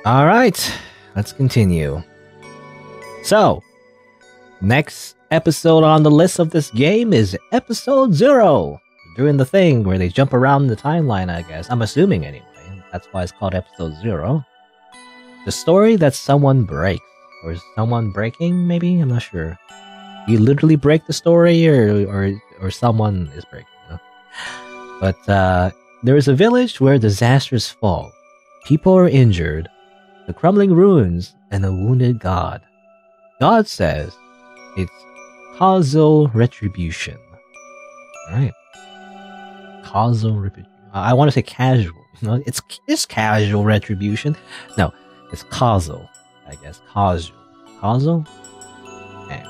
Alright, let's continue. So, next episode on the list of this game is episode 0. Doing the thing where they jump around the timeline, I guess. I'm assuming anyway. That's why it's called episode 0. The story that someone breaks. Or someone breaking, maybe? I'm not sure. You literally break the story or someone is breaking, you know? But there is a village where disasters fall. People are injured. The crumbling ruins and a wounded god. God says it's causal retribution. Alright. Causal retribution. I want to say casual. No, it's casual retribution. No, it's causal. I guess causal. Causal? Okay.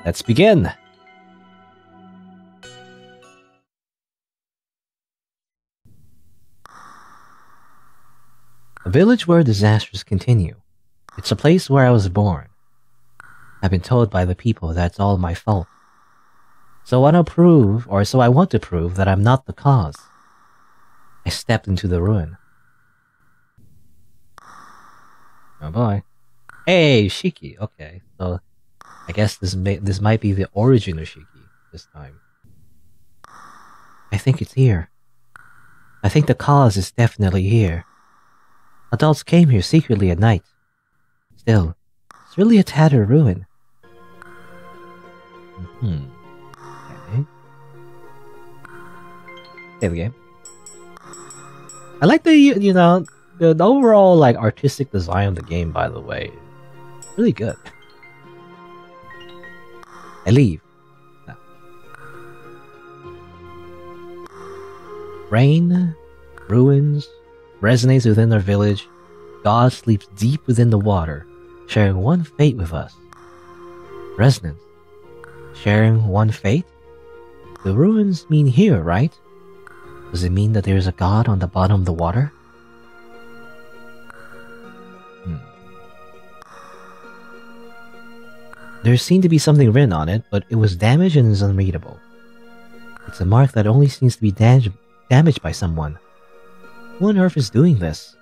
Let's begin. A village where disasters continue. It's a place where I was born. I've been told by the people that it's all my fault. So I want to prove that I'm not the cause. I stepped into the ruin. Oh boy. Hey, Shiki. Okay, so I guess this might be the origin of Shiki this time. I think it's here. I think the cause is definitely here. Adults came here secretly at night. Still, it's really a tattered ruin. Okay. Save the game. I like the the overall like artistic design of the game. By the way, really good. I leave. No. Rain, ruins, resonates within our village. God sleeps deep within the water, sharing one fate with us. Resonance. Sharing one fate? The ruins mean here, right? Does it mean that there is a god on the bottom of the water? There seemed to be something written on it, but it was damaged and is unreadable. It's a mark that only seems to be damaged by someone. Who on earth is doing this?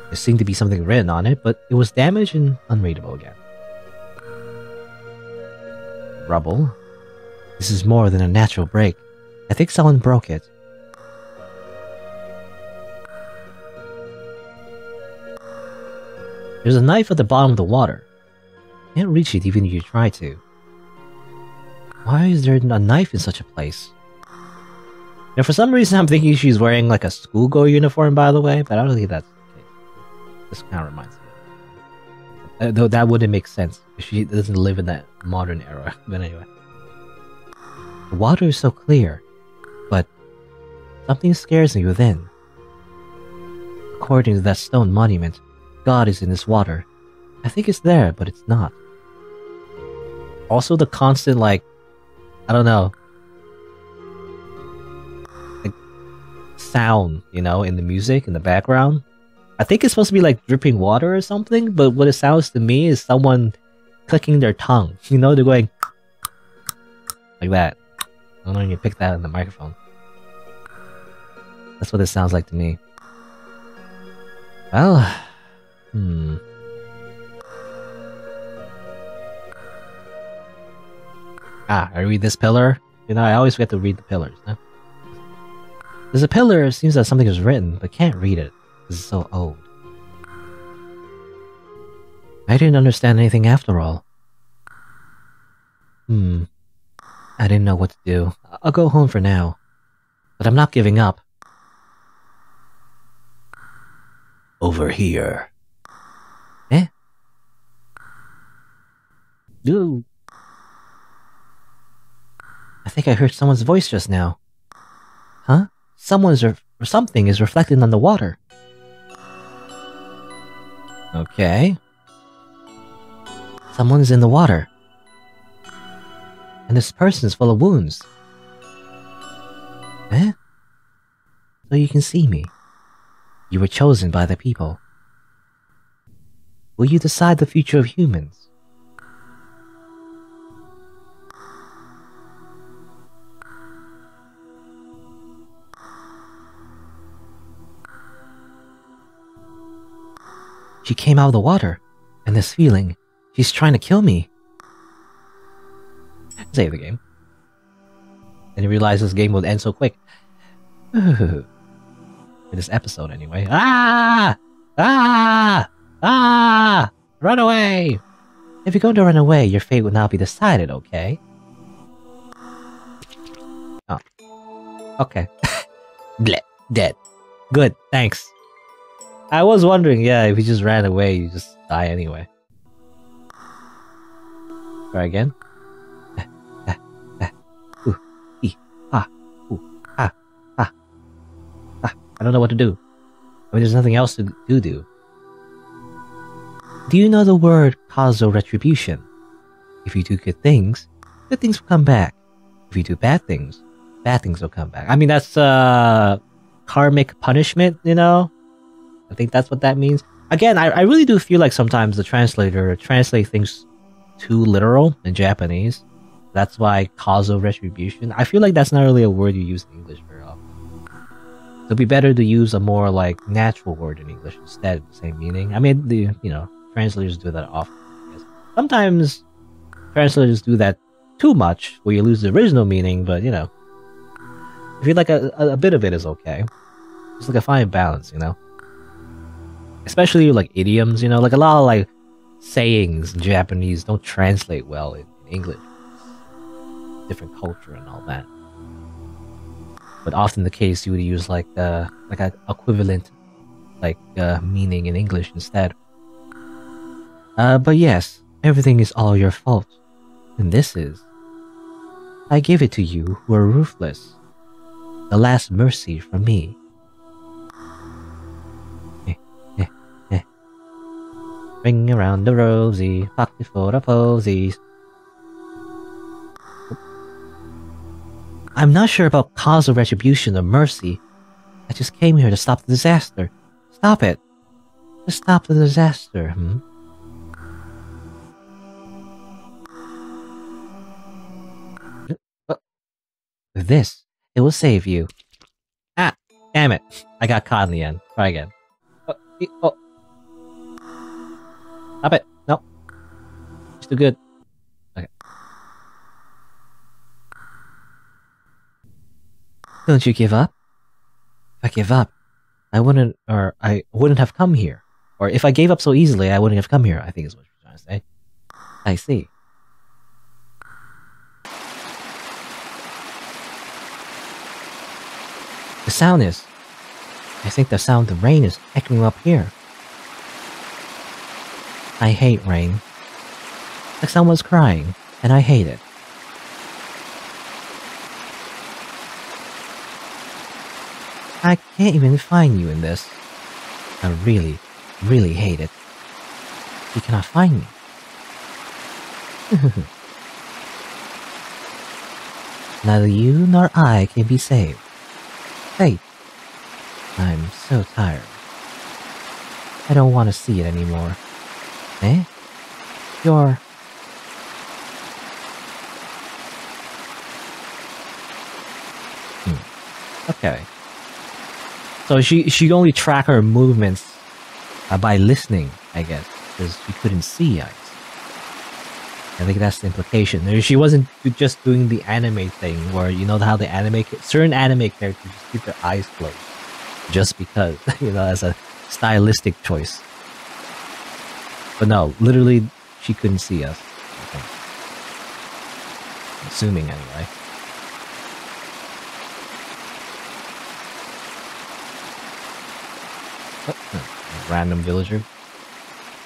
There seemed to be something written on it, but it was damaged and unreadable again. Rubble. This is more than a natural break. I think someone broke it. There's a knife at the bottom of the water. Can't reach it even if you try to. Why is there a knife in such a place? Now, for some reason, I'm thinking she's wearing like a schoolgirl uniform, by the way, but I don't think that's the case. This kind of reminds me. Though that wouldn't make sense if she doesn't live in that modern era. But anyway. The water is so clear, but something scares me within. According to that stone monument, God is in this water. I think it's there, but it's not. Also, the constant, like, I don't know, like, sound, you know, in the music, in the background. I think it's supposed to be like dripping water or something, but what it sounds to me is someone clicking their tongue. You know, they're going like that. I don't know if you pick that in the microphone. That's what it sounds like to me. Well, I read this pillar. You know, I always forget to read the pillars. Huh? There's a pillar, it seems that something is written, but can't read it. This is so old. I didn't understand anything after all. I didn't know what to do. I'll go home for now. But I'm not giving up. Over here. Eh? Ooh. I think I heard someone's voice just now. Huh? Something is reflected on the water. Okay. Someone's in the water. And this person is full of wounds. Eh? So you can see me. You were chosen by the people. Will you decide the future of humans? She came out of the water, and this feeling, she's trying to kill me. Save the game. And you realize this game would end so quick. For this episode, anyway. Ah! Ah! Ah! Run away! If you're going to run away, your fate will now be decided, okay? Oh. Okay. Bleh. Dead. Good, thanks. I was wondering, yeah, if you just ran away, you just die anyway. Try again. I don't know what to do. I mean, there's nothing else to do. Do you know the word causal retribution? If you do good things will come back. If you do bad things will come back. I mean, that's karmic punishment, you know? I think that's what that means. Again, I really do feel like sometimes the translator translates things too literal in Japanese. That's why causal retribution. I feel like that's not really a word you use in English very often. It'd be better to use a more like natural word in English instead of the same meaning. I mean, translators do that often. Sometimes translators do that too much, where you lose the original meaning. But I feel like a bit of it is okay. It's like a fine balance, Especially like idioms, like a lot of like sayings in Japanese don't translate well in English. Different culture and all that. But often the case you would use like an equivalent meaning in English instead. But yes, everything is all your fault. And this is... I give it to you who are ruthless. The last mercy from me. Ring around the rosy, pocket full of posies. I'm not sure about causal retribution or mercy. I just came here to stop the disaster. Stop it. Just stop the disaster, With this, it will save you. Ah, damn it. I got caught in the end. Try again. Oh. Stop it. No. It's too good. Okay. Don't you give up? If I give up, I wouldn't have come here. Or if I gave up so easily, I wouldn't have come here, I think is what you're trying to say. I see. The sound is... I think the sound of rain is echoing up here. I hate rain. Like someone's crying, and I hate it. I can't even find you in this. I really, really hate it. You cannot find me. Neither you nor I can be saved. Fate. I'm so tired. I don't want to see it anymore. Eh? You're... Okay. So she only tracked her movements by listening, I guess, because she couldn't see ice. I think that's the implication. She wasn't just doing the anime thing, where how the certain anime characters just keep their eyes closed, just because, as a stylistic choice. But no, literally, she couldn't see us. Okay. Assuming, anyway. Random villager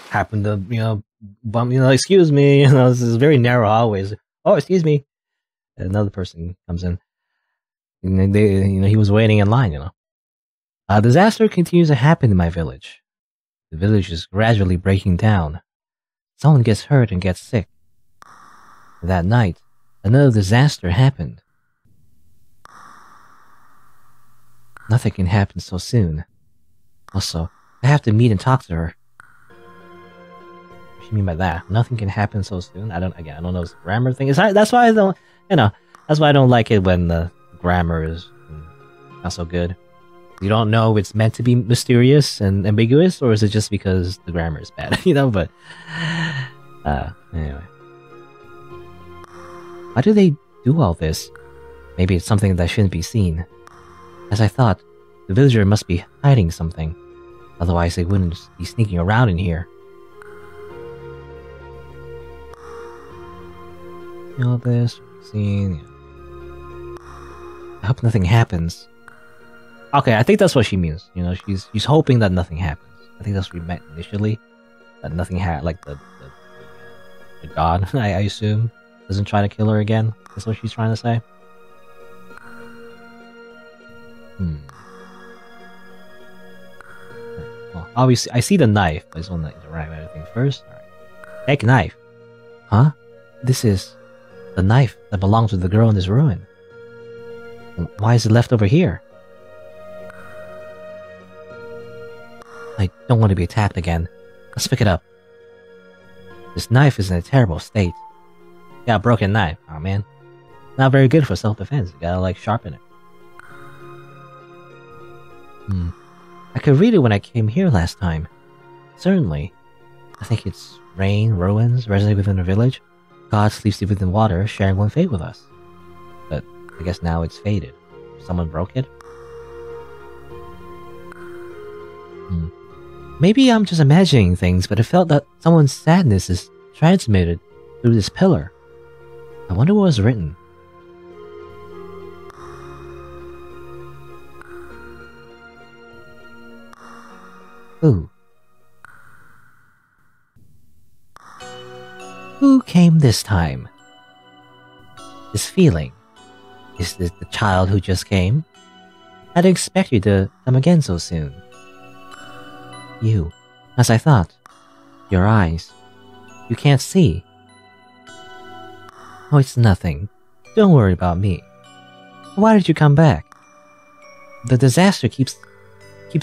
happened to, bump, excuse me, this is very narrow always. Oh, excuse me. And another person comes in. And they, he was waiting in line, A disaster continues to happen in my village. The village is gradually breaking down. Someone gets hurt and gets sick. That night, another disaster happened. Nothing can happen so soon. Also, I have to meet and talk to her. What do you mean by that? Nothing can happen so soon? I don't know this grammar thing. That's why I don't, that's why I don't like it when the grammar is not so good. You don't know if it's meant to be mysterious and ambiguous, or is it just because the grammar is bad, you know? But anyway, why do they do all this? Maybe it's something that shouldn't be seen. As I thought, the villager must be hiding something. Otherwise, they wouldn't be sneaking around in here. All this, scene. I hope nothing happens. Okay, I think that's what she means. You know, she's hoping that nothing happens. I think that's what we meant initially. That nothing like the god, I assume, doesn't try to kill her again. That's what she's trying to say. Well, obviously, I see the knife. I just want to interact with everything first. Alright. Take knife. Huh? This is the knife that belongs to the girl in this ruin. Why is it left over here? I don't want to be attacked again. Let's pick it up. This knife is in a terrible state. Got a broken knife. Oh man. Not very good for self-defense. You gotta like sharpen it. I could read it when I came here last time. Certainly. I think it's rain, ruins, resonate within a village. God sleeps deep within water, sharing one fate with us. But I guess now it's faded. Someone broke it? Maybe I'm just imagining things, but it felt that someone's sadness is transmitted through this pillar. I wonder what was written. Ooh. Who came this time? This feeling. Is this the child who just came? I didn't expect you to come again so soon. You, as I thought. Your eyes. You can't see. Oh, it's nothing. Don't worry about me. Why did you come back? The disaster keeps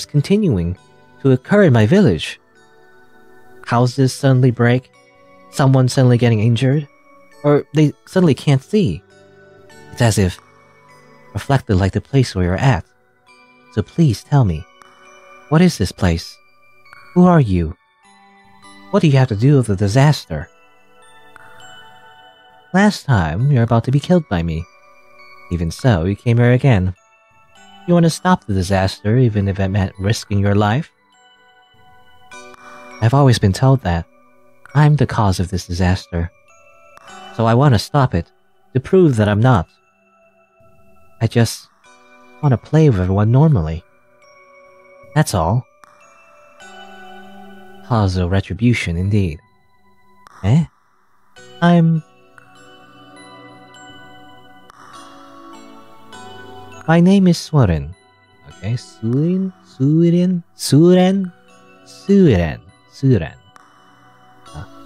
continuing to occur in my village. Houses suddenly break, someone suddenly getting injured, or they suddenly can't see. It's as if reflected like the place where you're at. So please tell me, what is this place? Who are you? What do you have to do with the disaster? Last time, you're about to be killed by me. Even so, you came here again. You want to stop the disaster even if it meant risking your life? I've always been told that I'm the cause of this disaster. So I want to stop it, to prove that I'm not. I just want to play with everyone normally. That's all. Cause of retribution, indeed. Eh? My name is Suren. Okay, Suren.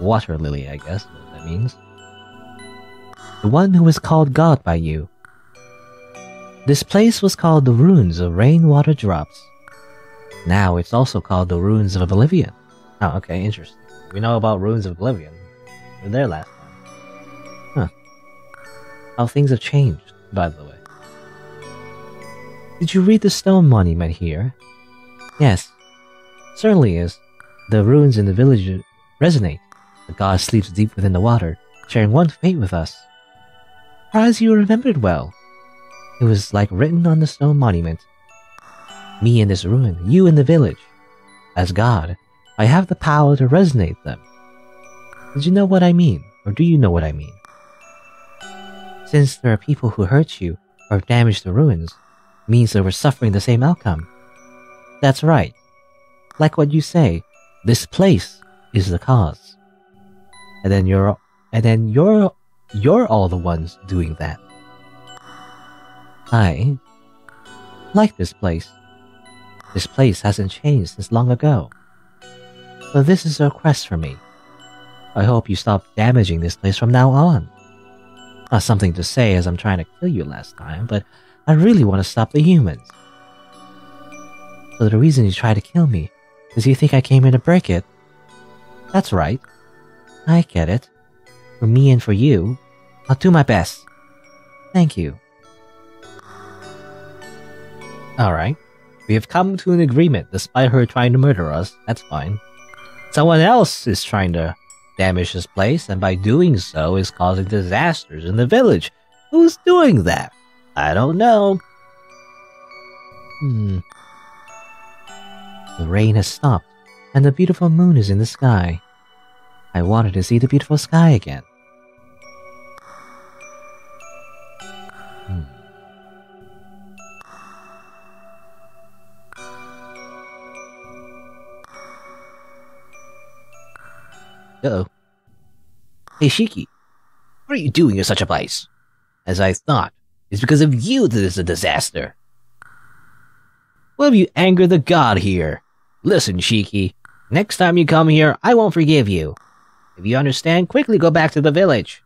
Water lily, I guess, what that means. The one who was called God by you. This place was called the Ruins of Rainwater Drops. Now it's also called the Ruins of Oblivion. Oh, okay, interesting. We know about Ruins of Oblivion. We were there last time. Huh. How things have changed, by the way. Did you read the stone monument here? Yes. Certainly is. The ruins in the village resonate. The god sleeps deep within the water, sharing one fate with us. Surprised you remembered well. It was like written on the stone monument. Me in this ruin, you in the village. As God, I have the power to resonate them. Did you know what I mean? Or do you know what I mean? Since there are people who hurt you or damage the ruins, means they were suffering the same outcome. That's right. Like what you say, this place is the cause. And then you're all the ones doing that. I like this place. This place hasn't changed since long ago. So this is a request for me. I hope you stop damaging this place from now on. Not something to say as I'm trying to kill you last time, but I really want to stop the humans. So the reason you try to kill me is you think I came here to break it? That's right. I get it. For me and for you, I'll do my best. Thank you. Alright. We have come to an agreement, despite her trying to murder us. That's fine. Someone else is trying to damage this place, and by doing so is causing disasters in the village. Who's doing that? I don't know. The rain has stopped, and the beautiful moon is in the sky. I wanted to see the beautiful sky again. Uh-oh. Hey, Shiki. What are you doing in such a place? As I thought, it's because of you that it's a disaster. What have you angered the god here? Listen, Shiki. Next time you come here, I won't forgive you. If you understand, quickly go back to the village.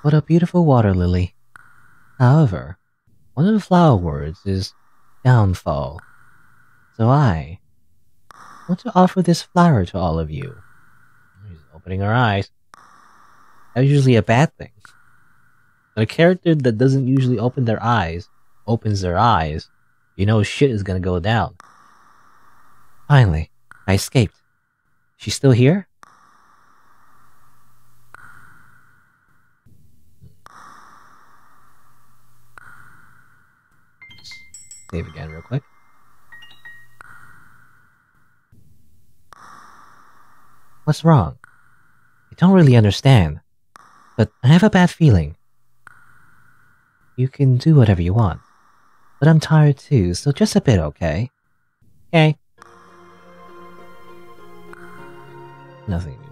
What a beautiful water lily. However, one of the flower words is downfall. So I want to offer this flower to all of you. She's opening her eyes. That's usually a bad thing. But a character that doesn't usually open their eyes opens their eyes, you know shit is gonna go down. Finally, I escaped. She's still here? Save again real quick. What's wrong? I don't really understand, but I have a bad feeling. You can do whatever you want, but I'm tired too, so just a bit, okay? Okay. Nothing to be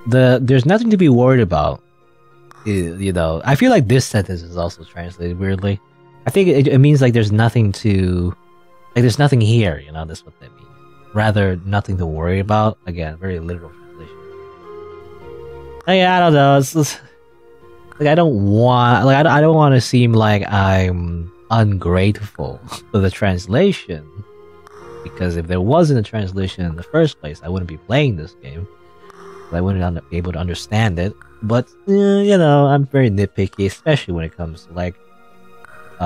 worried. There's nothing to be worried about. You know, I feel like this sentence is also translated weirdly. I think it means like there's nothing to... Like there's nothing here, you know, that's what that means. Rather, nothing to worry about. Again, very literal translation. Yeah, I don't know, it's just... Like I don't want... Like I don't want to seem like I'm ungrateful for the translation. Because if there wasn't a translation in the first place, I wouldn't be playing this game. I wouldn't be able to understand it. But, you know, I'm very nitpicky, especially when it comes to, like,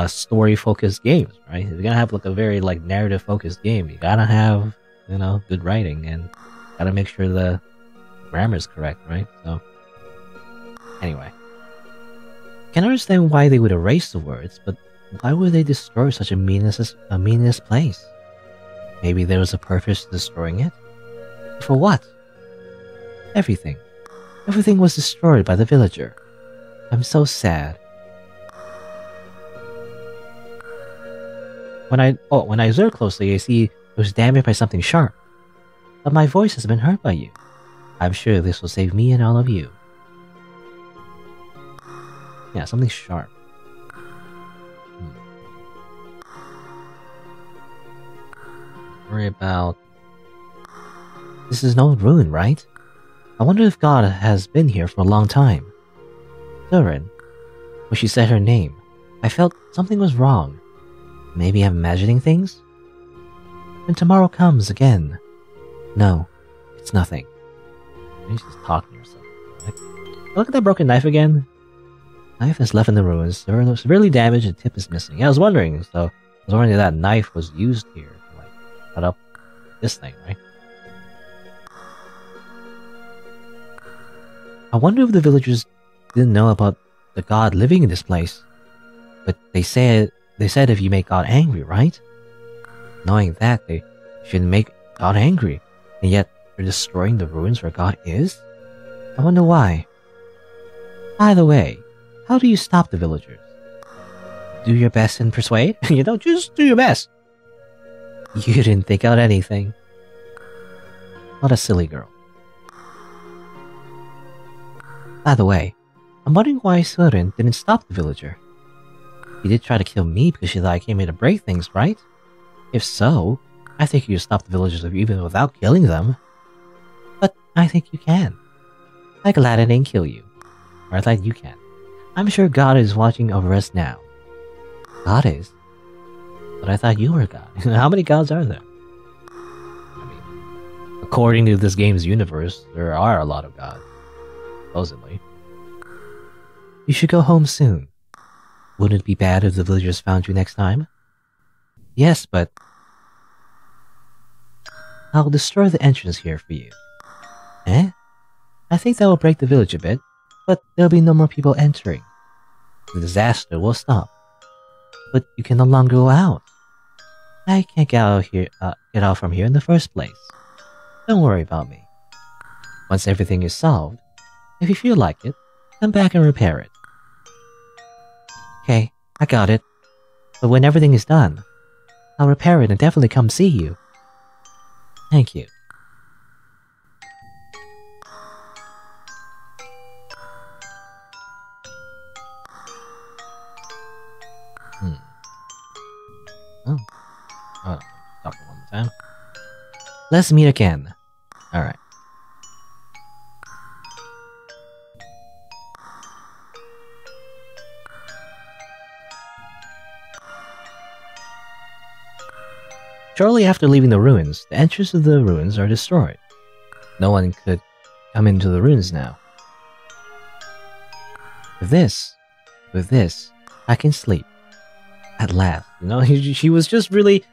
story-focused games, right? If you're gonna have, like, a very, like, narrative-focused game, you gotta have, you know, good writing, and gotta make sure the grammar is correct, right? So, anyway. I can understand why they would erase the words, but why would they destroy such a meaningless place? Maybe there was a purpose to destroying it? For what? Everything. Everything was destroyed by the villager. I'm so sad. When I observe closely, I see it was damaged by something sharp. But my voice has been hurt by you. I'm sure this will save me and all of you. Yeah, something sharp. Worry about... This is no ruin, right? I wonder if God has been here for a long time. Surin, when she said her name, I felt something was wrong. Maybe I'm imagining things? When tomorrow comes again. No, it's nothing. She's just talking to herself. Look at that broken knife again. Knife is left in the ruins, severely damaged and tip is missing. Yeah, I was wondering, so I was wondering if that knife was used here to like cut up this thing, right? I wonder if the villagers didn't know about the god living in this place. But they said if you make God angry, right? Knowing that, they shouldn't make God angry, and yet they're destroying the ruins where God is? I wonder why. By the way, how do you stop the villagers? Do your best and persuade? You know, just do your best. You didn't think out anything. What a silly girl. By the way, I'm wondering why Surin didn't stop the villager. She did try to kill me because she thought I came here to break things, right? If so, I think you could stop the villagers even without killing them. But I think you can. I'm glad I didn't kill you. Or I thought you can. I'm sure God is watching over us now. God is? But I thought you were God. How many gods are there? I mean, According to this game's universe, there are a lot of gods, supposedly. You should go home soon. Wouldn't it be bad if the villagers found you next time? Yes, but I'll destroy the entrance here for you. Eh? I think that will break the village a bit, but there'll be no more people entering. The disaster will stop. But you can no longer go out. I can't get out from here in the first place. Don't worry about me. Once everything is solved, if you feel like it, come back and repair it. Okay, I got it. But when everything is done, I'll repair it and definitely come see you. Thank you. Oh, talk one more time. Let's meet again. Alright. Shortly after leaving the ruins, the entrance to the ruins are destroyed. No one could come into the ruins now. With this, I can sleep. At last. You know, she was just really...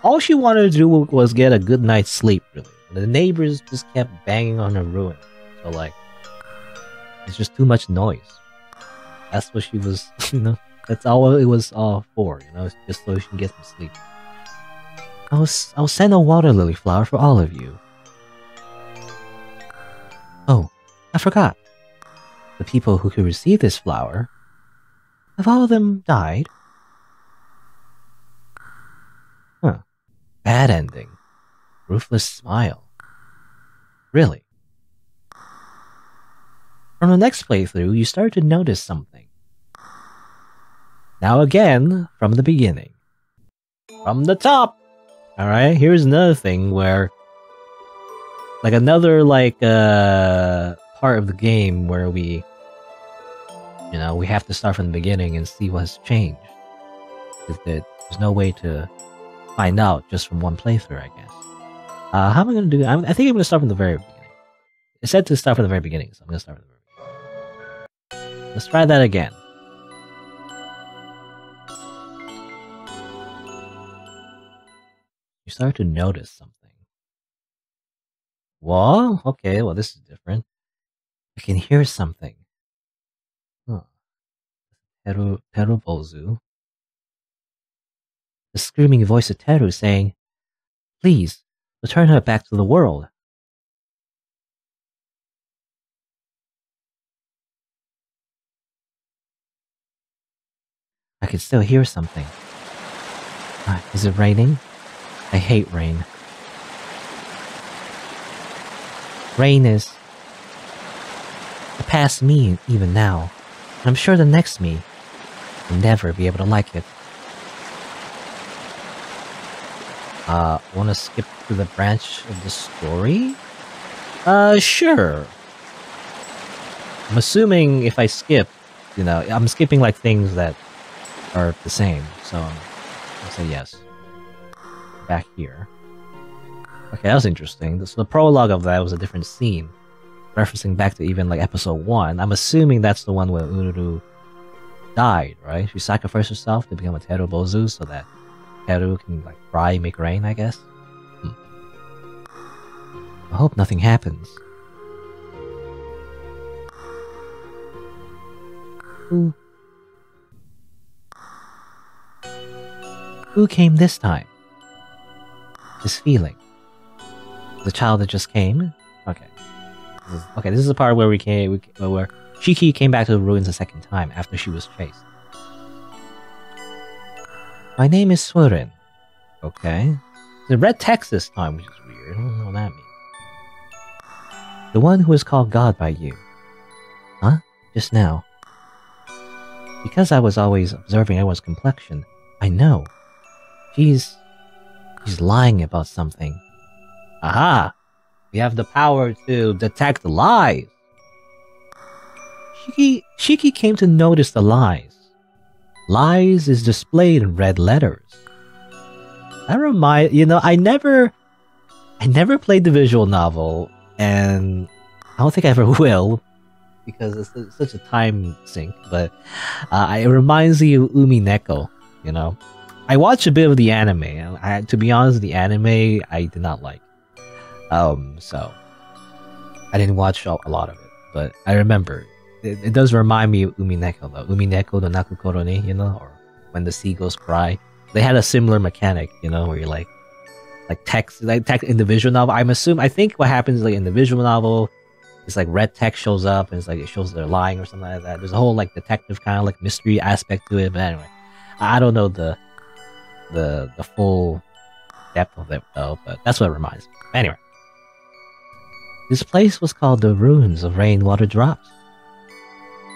all she wanted to do was get a good night's sleep, really. The neighbors just kept banging on her ruin. So, like, it's just too much noise. That's what she was, you know, that's all it was all for, you know, just so she can get some sleep. I'll send a water lily flower for all of you. Oh, I forgot. The people who could receive this flower, have all of them died? Huh. Bad ending. Ruthless Smile. Really? From the next playthrough, you start to notice something. Now again, from the beginning. From the top! Alright, here's another thing where... like another, like, part of the game where we... you know, we have to start from the beginning and see what's changed. There's no way to find out just from one playthrough, I guess. How am I going to do that? I think I'm going to start from the very beginning. It said to start from the very beginning, so I'm going to start from the very beginning. Let's try that again. You start to notice something. Whoa, okay, well this is different. I can hear something. Huh. Terubozu. The screaming voice of Teru saying, "Please, return her back to the world." I can still hear something. Is it raining? I hate rain. Rain is the past me even now, and I'm sure the next me will never be able to like it. Want to skip to the branch of the story? Sure. I'm assuming if I skip, you know, I'm skipping like things that are the same, so I'll say yes. Back here. Okay, that was interesting. So the prologue of that was a different scene, referencing back to even like episode 1. I'm assuming that's the one where Ururu died, right? She sacrificed herself to become a Terubozu so that Teru can like cry, make rain, I guess. I hope nothing happens. Who came this time? This feeling. The child that just came? Okay. This is the part where where Shiki came back to the ruins a second time after she was chased. My name is Surin. Okay. The red text this time, which is weird. I don't know what that means. The one who is called God by you. Huh? Just now. Because I was always observing everyone's complexion, I know. She's lying about something. Aha! We have the power to detect lies. Shiki came to notice the lies. Lies is displayed in red letters. That you know, I never I never played the visual novel, and I don't think I ever will, because it's such a time sink. But it reminds me of Umi Neko, you know. I watched a bit of the anime, and to be honest, the anime I did not like. So I didn't watch a lot of it, but I remember it does remind me of Umi Neko, though. Umi Neko no Naku Koro ni, you know, or when the seagulls cry. They had a similar mechanic, you know, where you're text in the visual novel. I think what happens like in the visual novel is like red text shows up and it's like it shows they're lying or something like that. There's a whole like detective kind of like mystery aspect to it. But anyway, I don't know the full depth of it though, but that's what it reminds me. Anyway, this place was called the Ruins of Rainwater Drops.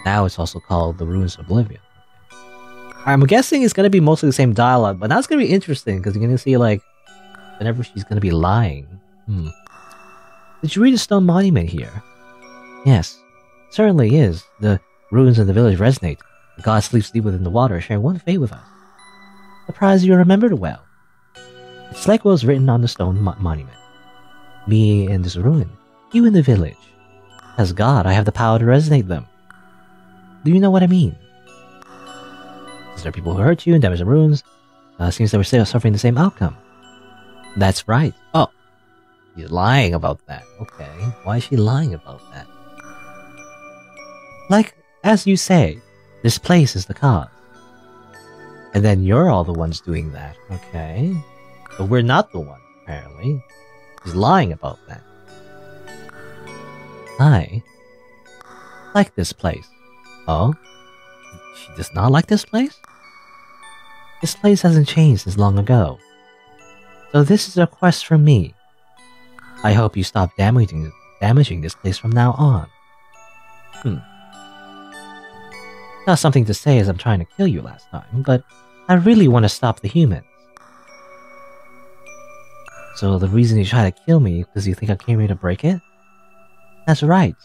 Now it's also called the Ruins of Oblivion. I'm guessing it's gonna be mostly the same dialogue, but that's gonna be interesting because you're gonna see like whenever she's gonna be lying. Did you read the stone monument here? Yes, certainly is. The ruins of the village resonate. The gods sleep within the water, share one fate with us. Surprised you remembered well. It's like what was written on the stone monument. Me in this ruin, you in the village. As God, I have the power to resonate them. Do you know what I mean? Is there people who hurt you and damage the ruins? Seems that we're still suffering the same outcome. That's right. Oh, she's lying about that. Okay, why is she lying about that? Like, as you say, this place is the cause. And then you're all the ones doing that, okay? But we're not the ones, apparently. She's lying about that. I like this place. Oh? She does not like this place? This place hasn't changed since long ago. So this is a request from me. I hope you stop damaging this place from now on. Not something to say as I'm trying to kill you last time, but I really want to stop the humans. So the reason you try to kill me is because you think I came here to break it? That's right.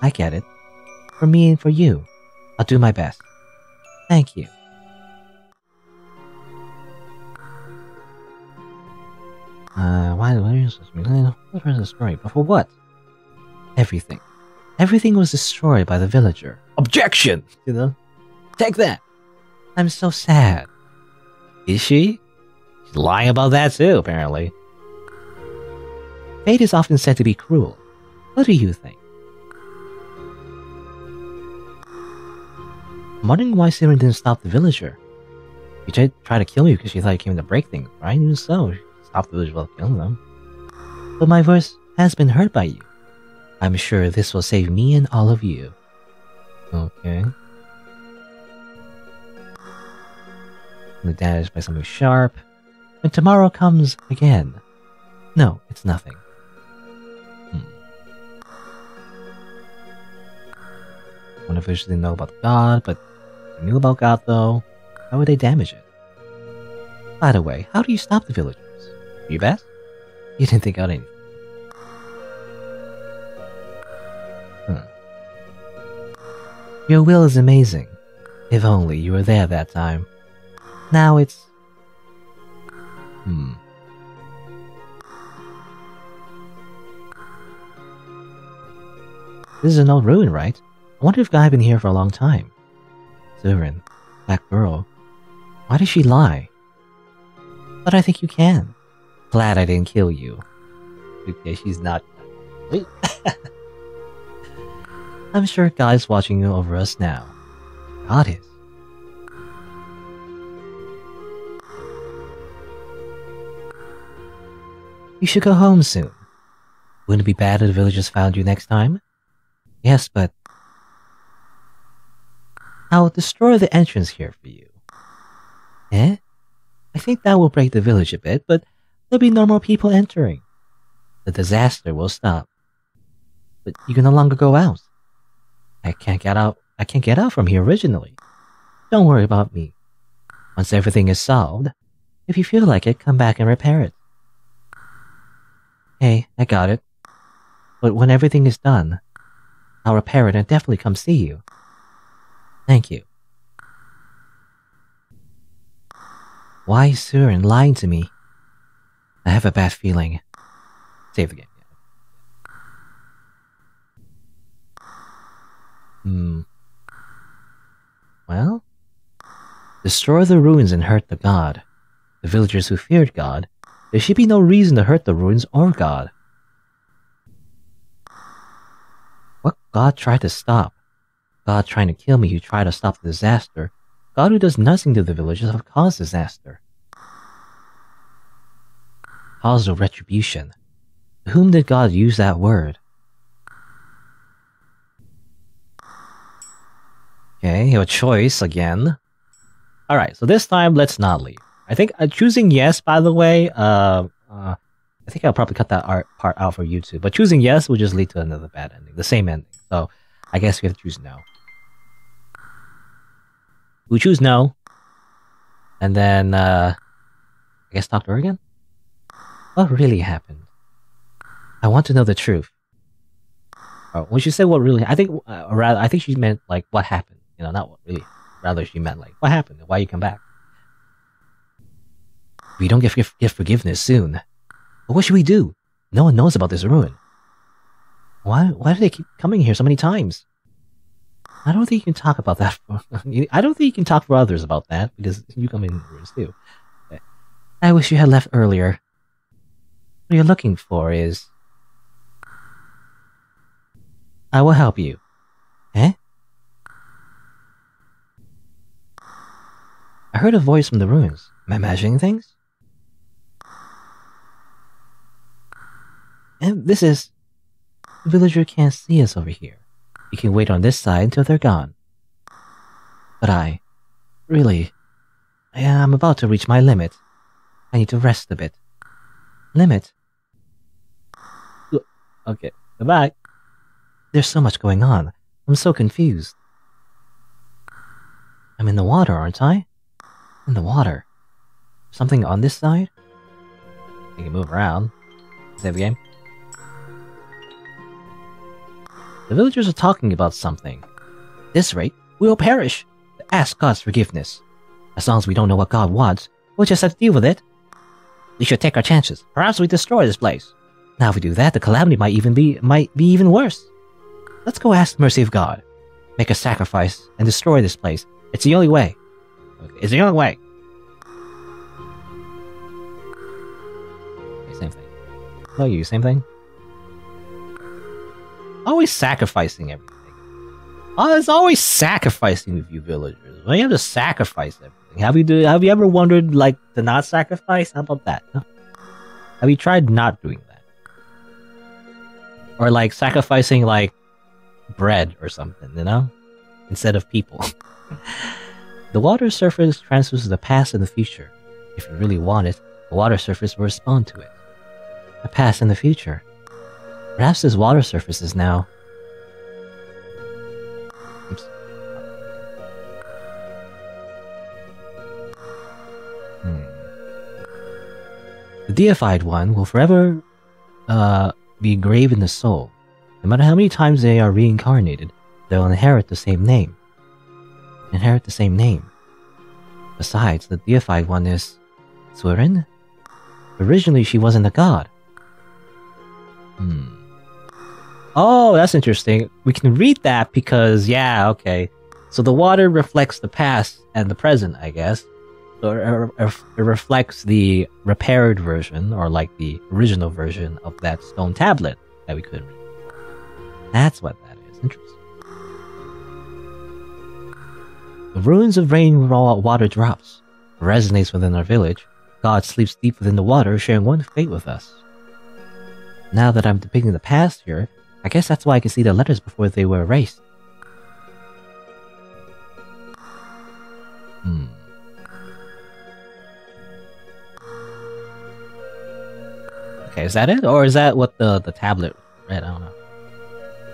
I get it. For me and for you. I'll do my best. Thank you. Why are you supposed to be? What was the story? But for what? Everything. Everything was destroyed by the villager. Objection! You know? Take that! I'm so sad. Is she? She's lying about that too, apparently. Fate is often said to be cruel. What do you think? I'm wondering why Siren didn't stop the villager. She tried to kill me because she thought he came to break things, right? Even so, she stopped the villager without killing them. But my voice has been heard by you. I'm sure this will save me and all of you. Okay. Damaged by something sharp. When tomorrow comes again. No, it's nothing. One of us didn't know about God, but they knew about God though. How would they damage it? By the way, how do you stop the villagers? You best? You didn't think out anything. Your will is amazing. If only you were there that time. Now it's... This is an old ruin, right? I wonder if God had been here for a long time. Surin, that girl. Why does she lie? But I think you can. Glad I didn't kill you. Okay, she's not... I'm sure God's watching over us now. God is. You should go home soon. Wouldn't it be bad if the villagers found you next time? Yes, but... I'll destroy the entrance here for you. Eh? I think that will break the village a bit, but there'll be no more people entering. The disaster will stop. But you can no longer go out. I can't get out from here originally. Don't worry about me. Once everything is solved, if you feel like it, come back and repair it. Hey, I got it. But when everything is done, I'll repair it and definitely come see you. Thank you. Why is Surin lying to me? I have a bad feeling. Save the game. Yeah. Well, destroy the ruins and hurt the god. The villagers who feared God. There should be no reason to hurt the ruins or God. What God tried to stop? God trying to kill me who tried to stop the disaster. God who does nothing to the villagers have caused disaster. Cause of retribution. To whom did God use that word? Okay, you have a choice again. Alright, so this time, let's not leave. I think choosing yes, by the way, I think I'll probably cut that part out for YouTube. But choosing yes will just lead to another bad ending. The same ending. So, I guess we have to choose no. We choose no. And then, I guess talk to her again? What really happened? I want to know the truth. When she said what really, I think she meant like what happened. You know, not what really. Rather, she meant like what happened. Why you come back? We don't get forgiveness soon. But what should we do? No one knows about this ruin. Why do they keep coming here so many times? I don't think you can talk about that. I don't think you can talk for others about that because you come in ruins too. I wish you had left earlier. What you're looking for is. I will help you. Eh? I heard a voice from the ruins. Am I imagining things? And this is... The villager can't see us over here. You can wait on this side until they're gone. But really... I'm about to reach my limit. I need to rest a bit. Limit? Okay, goodbye. There's so much going on. I'm so confused. I'm in the water, aren't I? In the water. Something on this side? You can move around. Save the game. The villagers are talking about something. At this rate, we will perish. Ask God's forgiveness. As long as we don't know what God wants, we'll just have to deal with it. We should take our chances. Perhaps we destroy this place. Now if we do that, the calamity might be even worse. Let's go ask the mercy of God. Make a sacrifice and destroy this place. It's the only way. Okay, it's the only way. Okay, same thing. No, you, same thing. Always sacrificing everything. Oh, it's always sacrificing with you villagers. Well, you have to sacrifice everything. Have you ever wondered, like, to not sacrifice? How about that? No? Have you tried not doing that? Or, like, sacrificing, like, bread or something, you know? Instead of people. The water surface transfers the past and the future. If you really want it, the water surface will respond to it. The past and the future. Perhaps this water surface is now... Oops. The deified one will forever be engraved in the soul. No matter how many times they are reincarnated, they'll inherit the same name. Besides, the deified one is... Surin? Originally, she wasn't a god. Oh, that's interesting. We can read that because, yeah, okay. So the water reflects the past and the present, I guess. So it reflects the repaired version, or like the original version of that stone tablet that we couldn't read. That's what that is. Interesting. The ruins of rain where all water drops. It resonates within our village. God sleeps deep within the water, sharing one fate with us. Now that I'm depicting the past here, I guess that's why I can see the letters before they were erased. Okay, is that it? Or is that what the tablet read? I don't know.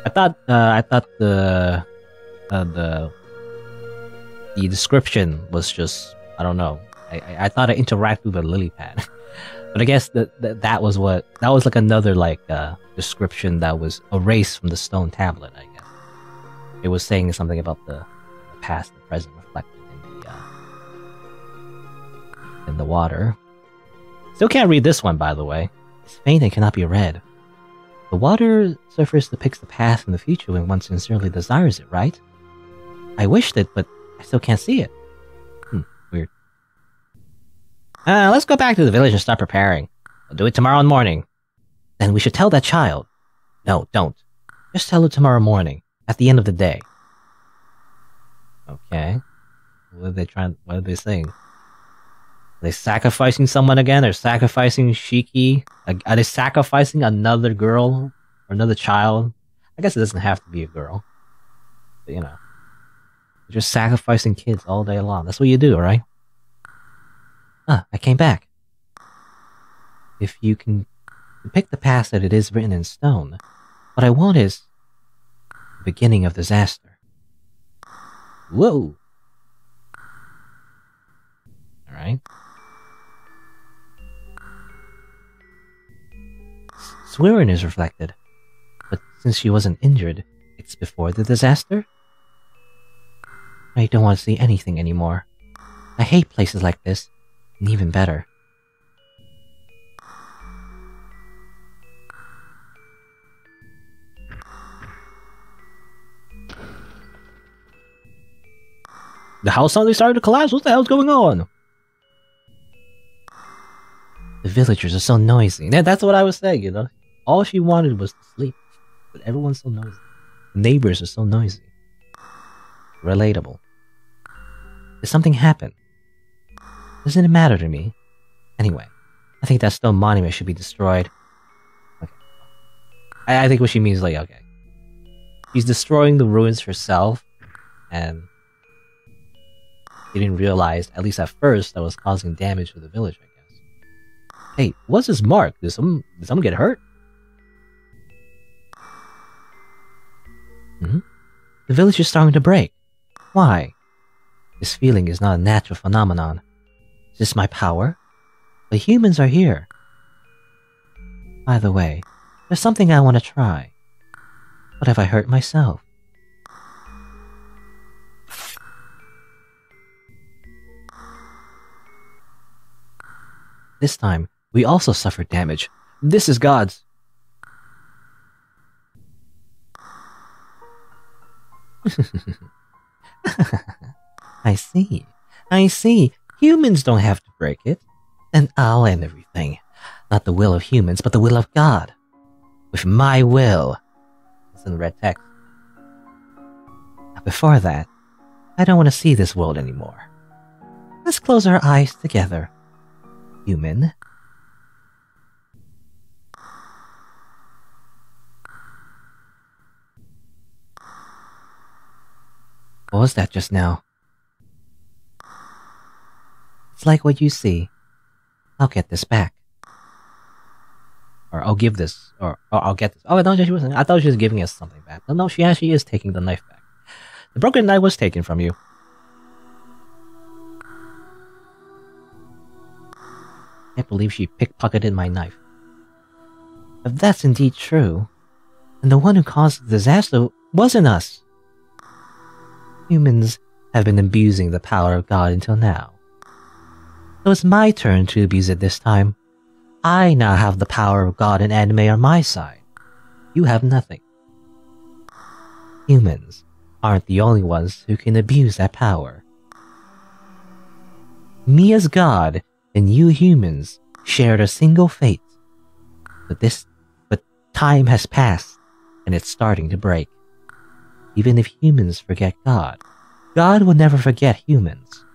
I thought the description was just, I don't know. I thought it interacted with a lily pad. But I guess that was like another like description that was erased from the stone tablet, I guess. It was saying something about the past and present reflected in the water. Still can't read this one, by the way. It's faint and cannot be read. The water surface depicts the past and the future when one sincerely desires it, right? I wished it, but I still can't see it. Weird. Let's go back to the village and start preparing. We'll do it tomorrow morning. Then we should tell that child. No, don't. Just tell her tomorrow morning, at the end of the day. Okay. What are they saying? Are they sacrificing someone again? Or sacrificing Shiki? Are they sacrificing another girl? Or another child? I guess it doesn't have to be a girl. But, you know. You're just sacrificing kids all day long. That's what you do, right? I came back. If you can depict the past that it is written in stone, what I want is the beginning of disaster. Whoa! Alright. Swearing is reflected, but since she wasn't injured, it's before the disaster? I don't want to see anything anymore. I hate places like this, and even better. The house suddenly started to collapse. What the hell's going on? The villagers are so noisy. Yeah, that's what I was saying, you know? All she wanted was to sleep. But everyone's so noisy. The neighbors are so noisy. Relatable. Did something happen? Doesn't it matter to me? Anyway, I think that stone monument should be destroyed. Okay. I think what she means is like, okay. She's destroying the ruins herself, and she didn't realize, at least at first, that was causing damage to the village, I guess. Hey, what's this mark? Did someone get hurt? The village is starting to break. Why? This feeling is not a natural phenomenon. Is this my power? The humans are here. By the way, there's something I want to try. What if I hurt myself? This time, we also suffered damage. This is God's. I see. Humans don't have to break it. Then I'll end everything. Not the will of humans, but the will of God. With my will. It's in red text. Now before that, I don't want to see this world anymore. Let's close our eyes together. Human. What was that just now? It's like what you see. I'll get this back. Or I'll give this. Or I'll get this. Oh, I thought she was giving us something back. No, she actually is taking the knife back. The broken knife was taken from you. I can't believe she pickpocketed my knife. If that's indeed true, then the one who caused the disaster wasn't us. Humans have been abusing the power of God until now. So it's my turn to abuse it this time. I now have the power of God and anime on my side. You have nothing. Humans aren't the only ones who can abuse that power. Me as God and you humans shared a single fate. But time has passed and it's starting to break. Even if humans forget God, God will never forget humans.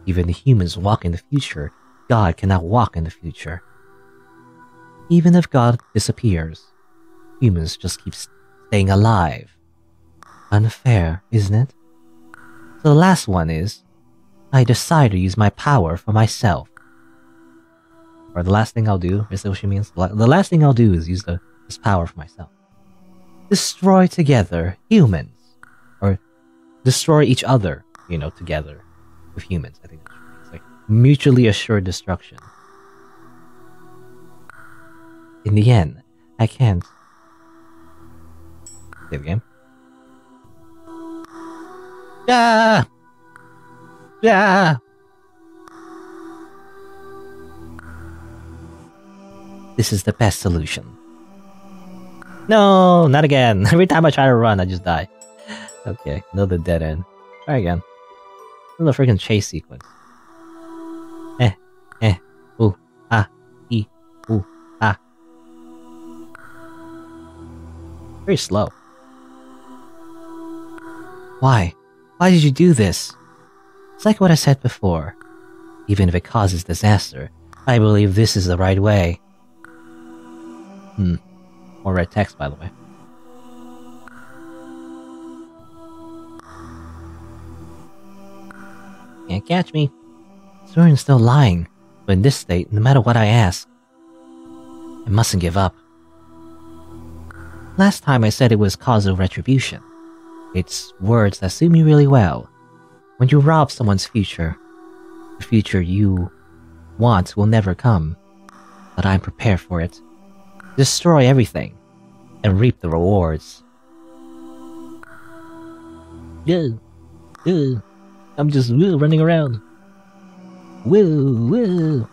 Even if humans walk in the future, God cannot walk in the future. Even if God disappears, humans just keep staying alive. Unfair, isn't it? So the last one is, I decide to use my power for myself. Or the last thing I'll do, is that what she means? The last thing I'll do is use this power for myself. Destroy together humans. Or destroy each other, together with humans. I think it's like mutually assured destruction. In the end, I can't. Save the game. Yeah! Yeah! This is the best solution. No, not again. Every time I try to run, I just die. Okay, another dead end. Try again. Another freaking chase sequence. Eh, ooh, ah, ooh, ah. Very slow. Why? Why did you do this? It's like what I said before. Even if it causes disaster, I believe this is the right way. More red text, by the way. Can't catch me. Surin's still lying, but in this state, no matter what I ask, I mustn't give up. Last time I said it was causal retribution. It's words that suit me really well. When you rob someone's future, the future you want will never come, but I'm prepared for it. Destroy everything, and reap the rewards. I'm just running around. Woo.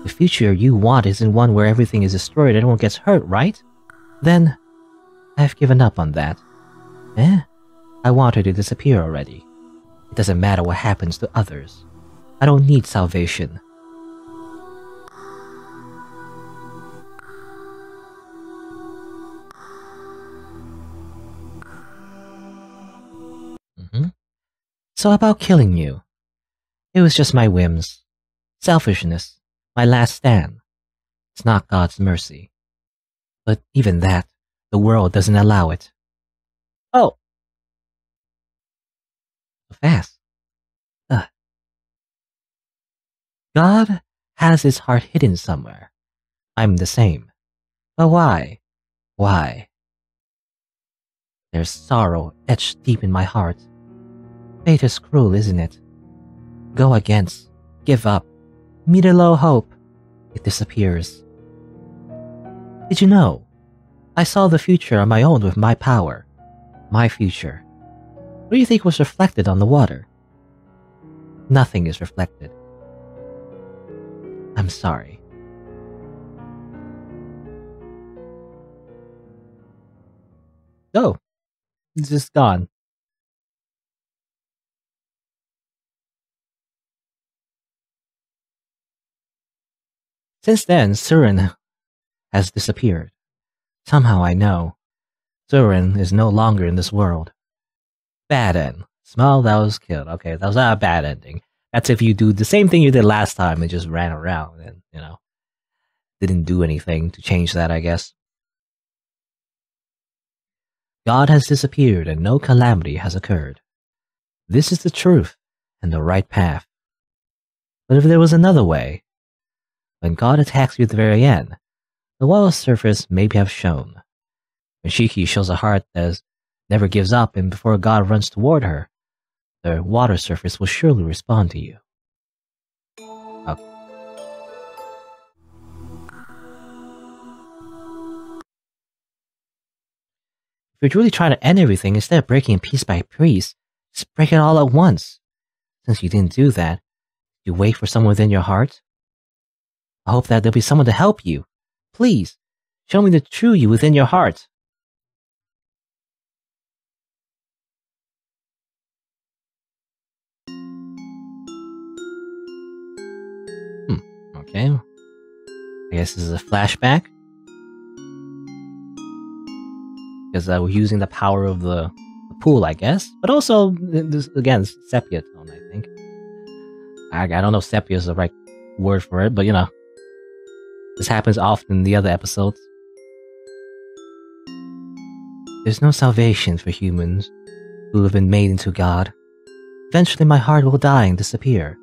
The future you want isn't one where everything is destroyed and everyone gets hurt, right? Then, I've given up on that. I want her to disappear already. It doesn't matter what happens to others. I don't need salvation. So about killing you. It was just my whims. Selfishness. My last stand. It's not God's mercy. But even that, the world doesn't allow it. Oh! So fast. God has his heart hidden somewhere. I'm the same. But why? Why? There's sorrow etched deep in my heart. Fate is cruel, isn't it? Go against, give up, meet a low hope. It disappears. Did you know? I saw the future on my own with my power. My future. What do you think was reflected on the water? Nothing is reflected. I'm sorry. Oh, it's just gone. Since then, Surin has disappeared. Somehow I know. Surin is no longer in this world. Bad end. Smile, that was killed. Okay, that was not a bad ending. That's if you do the same thing you did last time and just ran around and, didn't do anything to change that, I guess. God has disappeared and no calamity has occurred. This is the truth and the right path. But if there was another way, when God attacks you at the very end, the water surface maybe have shown. When Shiki shows a heart that never gives up and before God runs toward her, the water surface will surely respond to you. Okay. If you're truly trying to end everything, instead of breaking it piece by piece, just break it all at once. Since you didn't do that, you wait for someone within your heart? I hope that there'll be someone to help you. Please, show me the true you within your heart. Okay. I guess this is a flashback. Because we're using the power of the pool, I guess. But also, this, again, sepia tone, I think. I don't know if sepia is the right word for it, but this happens often in the other episodes. There's no salvation for humans who have been made into God. Eventually my heart will die and disappear.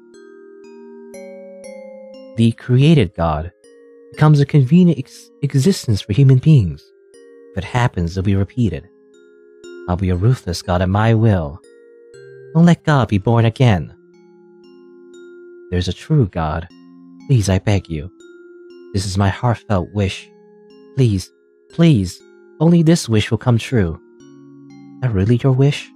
The created God becomes a convenient existence for human beings. If it happens, it'll be repeated. I'll be a ruthless God at my will. Don't let God be born again. There's a true God. Please, I beg you. This is my heartfelt wish. Please, please, only this wish will come true. Is that really your wish?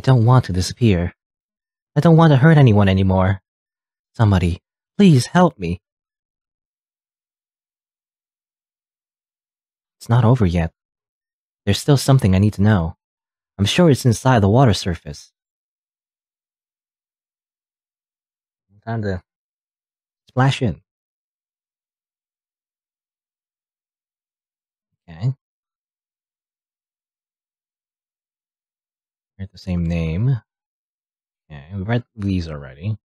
don't want to disappear. I don't want to hurt anyone anymore. Somebody, please help me. It's not over yet. There's still something I need to know. I'm sure it's inside the water surface. Time to splash in. Okay. We're the same name. Okay, we read these already.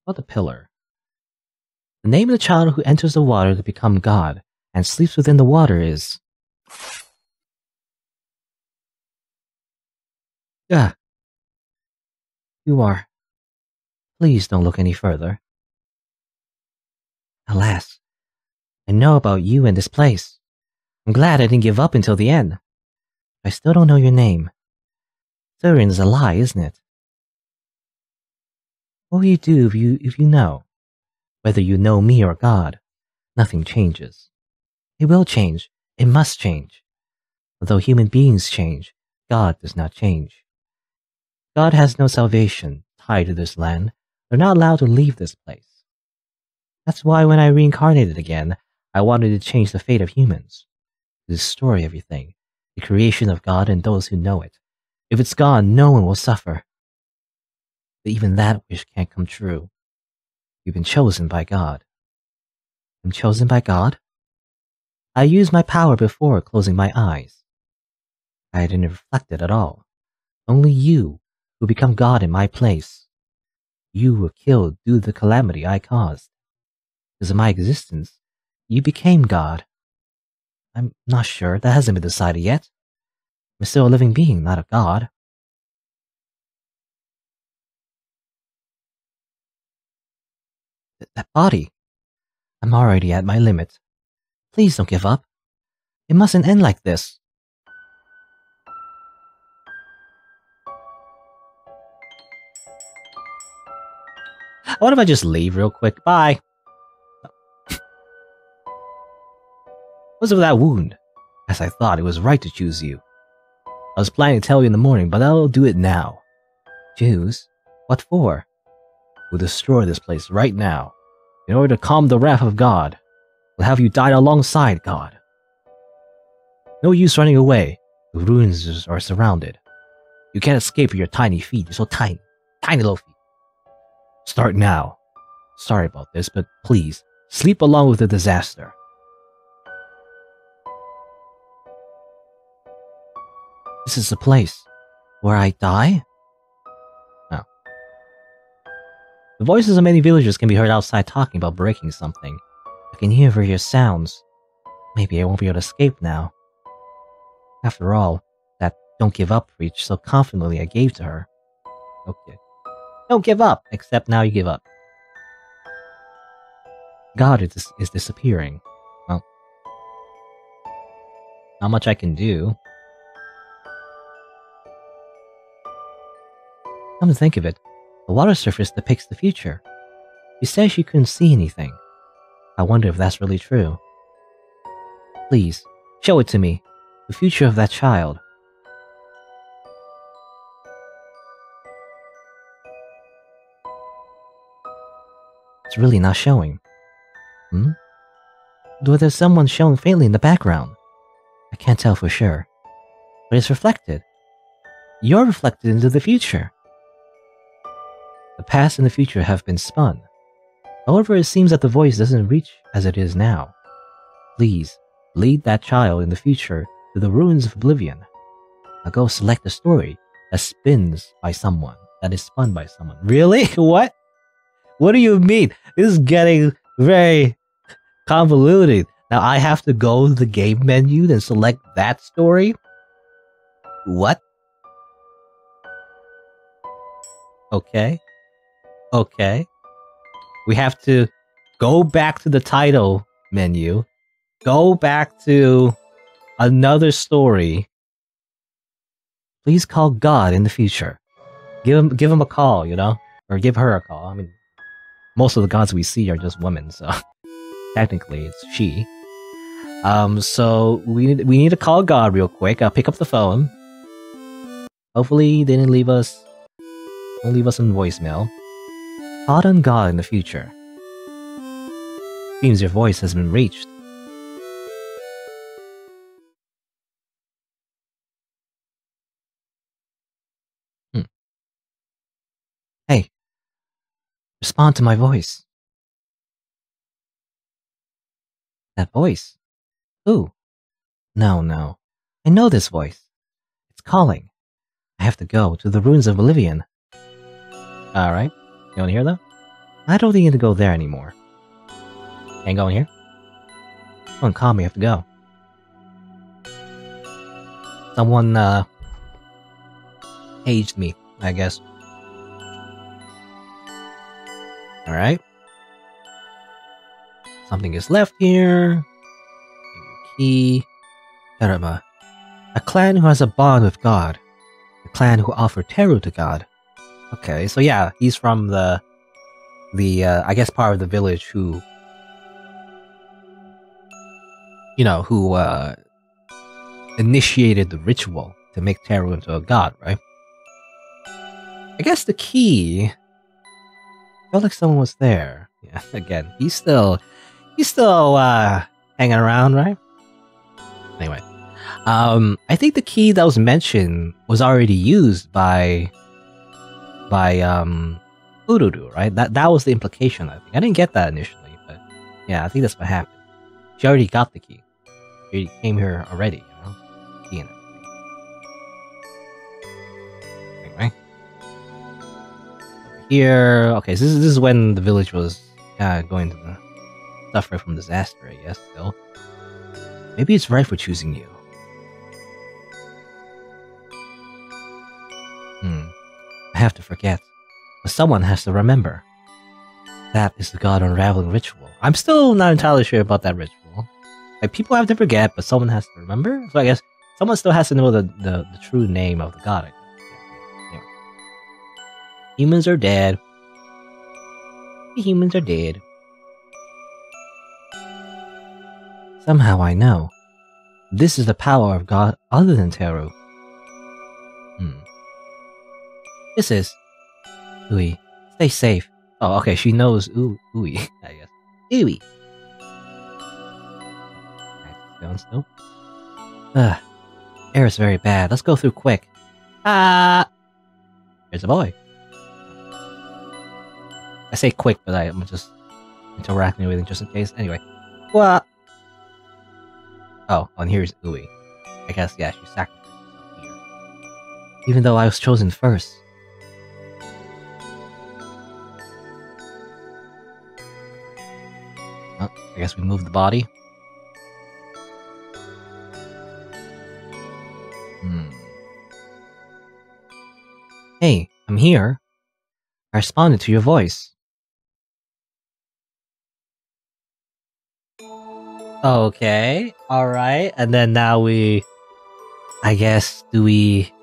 What the pillar? The name of the child who enters the water to become God and sleeps within the water is... Ah. You are. Please don't look any further. Alas, I know about you and this place. I'm glad I didn't give up until the end. I still don't know your name. Turin is a lie, isn't it? What will you do if you know? Whether you know me or God, nothing changes. It will change. It must change. Although human beings change, God does not change. God has no salvation tied to this land. They're not allowed to leave this place. That's why when I reincarnated again, I wanted to change the fate of humans. To destroy everything, the creation of God and those who know it. If it's gone, no one will suffer. But even that wish can't come true. You've been chosen by God. I'm chosen by God? I used my power before closing my eyes. I didn't reflect it at all. Only you, who become God in my place. You were killed due to the calamity I caused. Because of my existence, you became God. I'm not sure. That hasn't been decided yet. I'm still a living being, not a god. That body. I'm already at my limit. Please don't give up. It mustn't end like this. What if I just leave real quick? Bye. What's with that wound? As I thought, it was right to choose you. I was planning to tell you in the morning, but I'll do it now. Choose? What for? We'll destroy this place right now. In order to calm the wrath of God. We'll have you die alongside God. No use running away. The ruins are surrounded. You can't escape with your tiny feet. You're so tiny. Tiny little feet. Start now. Sorry about this, but please, sleep along with the disaster. This is the place where I die? No. The voices of many villagers can be heard outside talking about breaking something. I can hear various sounds. Maybe I won't be able to escape now. After all, that don't give up preach so confidently I gave to her. Okay. Don't give up! Except now you give up. God is disappearing. Well, not much I can do. Come to think of it, the water surface depicts the future. She says she couldn't see anything. I wonder if that's really true. Please, show it to me. The future of that child. It's really not showing. But there's someone showing faintly in the background. I can't tell for sure. But it's reflected. You're reflected into the future. The past and the future have been spun. However, it seems that the voice doesn't reach as it is now. Please, lead that child in the future to the ruins of oblivion. Now go select a story that spins by someone, that is spun by someone. Really? What? What do you mean? This is getting very convoluted. Now I have to go to the game menu and select that story? What? Okay. Okay. We have to go back to the title menu, go back to another story. Please call God in the future. Give him a call, you know? Or give her a call. I mean, most of the gods we see are just women, so technically it's she. So we need to call God real quick. I'll pick up the phone. Hopefully they didn't leave us a voicemail. Call on God in the future. Seems your voice has been reached. Hey, respond to my voice. That voice? Who? No. I know this voice. It's calling. I have to go to the ruins of Oblivion. Alright. You wanna hear though? I don't think you need to go there anymore. Can't go in here? Someone call me, I have to go. Someone, paged me, I guess. Alright. Something is left here. Key. Terama. A clan who has a bond with God. A clan who offer Teru to God. Okay, so yeah, he's from the I guess part of the village who initiated the ritual to make Teru into a god, right? I guess the key felt like someone was there. Yeah, again, he's still hanging around, right? Anyway, I think the key that was mentioned was already used by Ururu, right? That was the implication, I think. I didn't get that initially, but yeah, I think that's what happened. She already got the key. She came here already, you know? Key and everything. Anyway. Over here. Okay, so this is when the village was going to suffer from disaster, I guess, still. Maybe it's right for choosing you. I have to forget. But someone has to remember. That is the god unraveling ritual. I'm still not entirely sure about that ritual. Like, people have to forget, but someone has to remember? So I guess someone still has to know the true name of the god, I guess. Yeah, anyway. Humans are dead. The humans are dead. Somehow I know. This is the power of God other than Teru. This is... Ui. Stay safe. Oh, okay, she knows Ui, I guess. Ui. Going still. Air is very bad. Let's go through quick. There's a boy. I say quick, but I'm just interacting with it just in case. Anyway. What? Oh, and here's Ui. I guess, yeah, she sacrificed herself here. Even though I was chosen first. Oh, I guess we moved the body. Hey, I'm here. I responded to your voice. Okay, alright. And then now we... I guess, do we...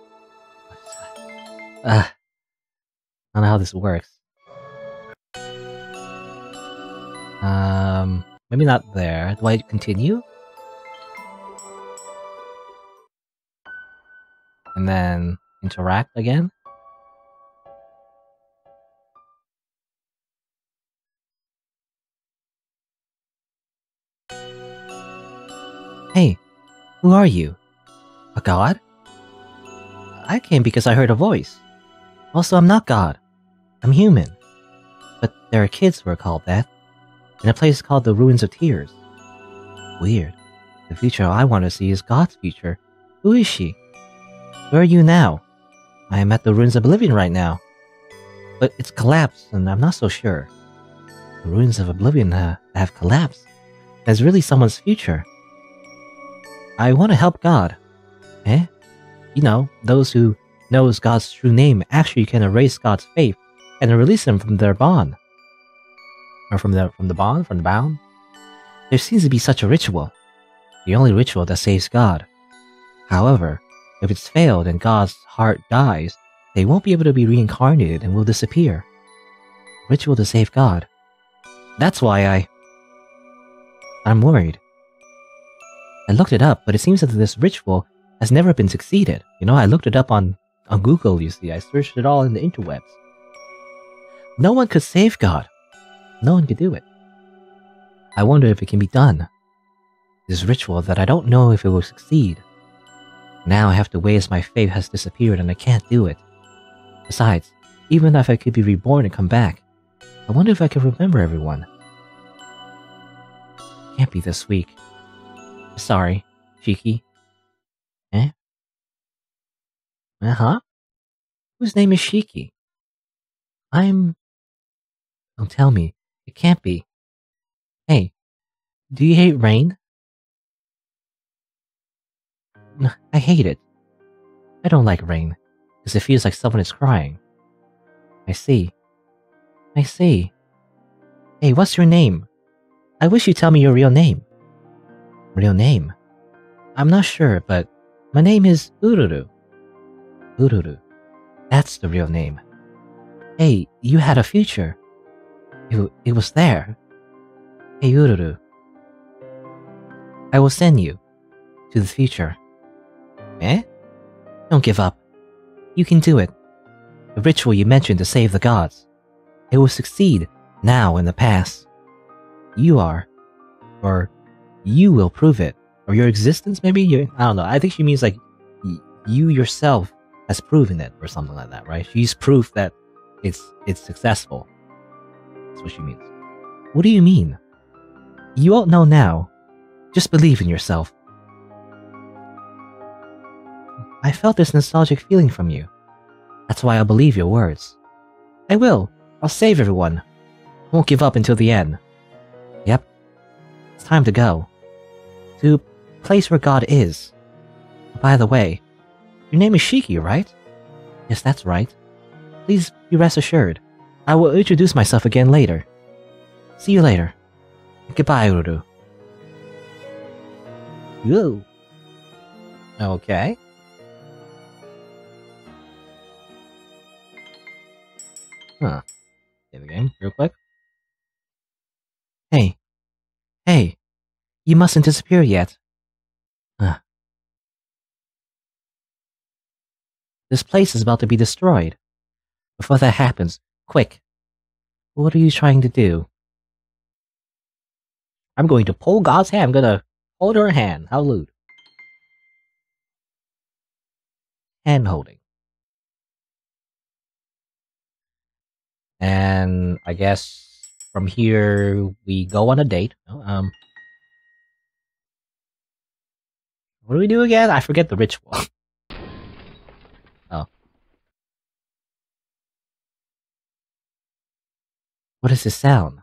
I don't know how this works. Maybe not there. Do I continue? And then interact again? Hey, who are you? A god? I came because I heard a voice. Also, I'm not God. I'm human. But there are kids who are called that. In a place called the Ruins of Tears. Weird. The future I want to see is God's future. Who is she? Where are you now? I am at the Ruins of Oblivion right now. But it's collapsed, and I'm not so sure. The Ruins of Oblivion have collapsed. That's really someone's future. I want to help God. Eh? You know, those who knows God's true name actually can erase God's faith and release them from their bond. Or from the bound? There seems to be such a ritual. The only ritual that saves God. However, if it's failed and God's heart dies, they won't be able to be reincarnated and will disappear. Ritual to save God. That's why I'm worried. I looked it up, but it seems that this ritual has never been succeeded. You know, I looked it up on Google, you see. I searched it all in the interwebs. No one could save God. No one could do it. I wonder if it can be done. This ritual that I don't know if it will succeed. Now I have to wait as my faith has disappeared and I can't do it. Besides, even if I could be reborn and come back, I wonder if I can remember everyone. Can't be this week. Sorry, Shiki. Eh? Uh-huh? Whose name is Shiki? Don't tell me. It can't be. Hey, do you hate rain? I hate it. I don't like rain, because it feels like someone is crying. I see. Hey, what's your name? I wish you'd tell me your real name. Real name? I'm not sure, but my name is Ururu. Ururu. That's the real name. Hey, you had a future. It was there. Hey, Ururu. I will send you to the future. Eh? Don't give up. You can do it. The ritual you mentioned to save the gods. It will succeed now in the past. You are. Or you will prove it. Or your existence, maybe? I don't know. I think she means like you yourself has proven it or something like that, right? She's proof that it's successful. That's what she means. What do you mean? You won't know now. Just believe in yourself. I felt this nostalgic feeling from you. That's why I'll believe your words. I will. I'll save everyone. Won't give up until the end. Yep. It's time to go. To a place where God is. By the way, your name is Shiki, right? Yes, that's right. Please be rest assured. I will introduce myself again later. See you later. Goodbye, Ururu. Whoa. Okay. Huh. Save the game real quick. Hey. You mustn't disappear yet. This place is about to be destroyed. Before that happens, quick. What are you trying to do? I'm going to pull God's hand. I'm gonna hold her hand. How lewd. Hand holding. And I guess from here we go on a date. What do we do again? I forget the ritual. Oh. What is this sound?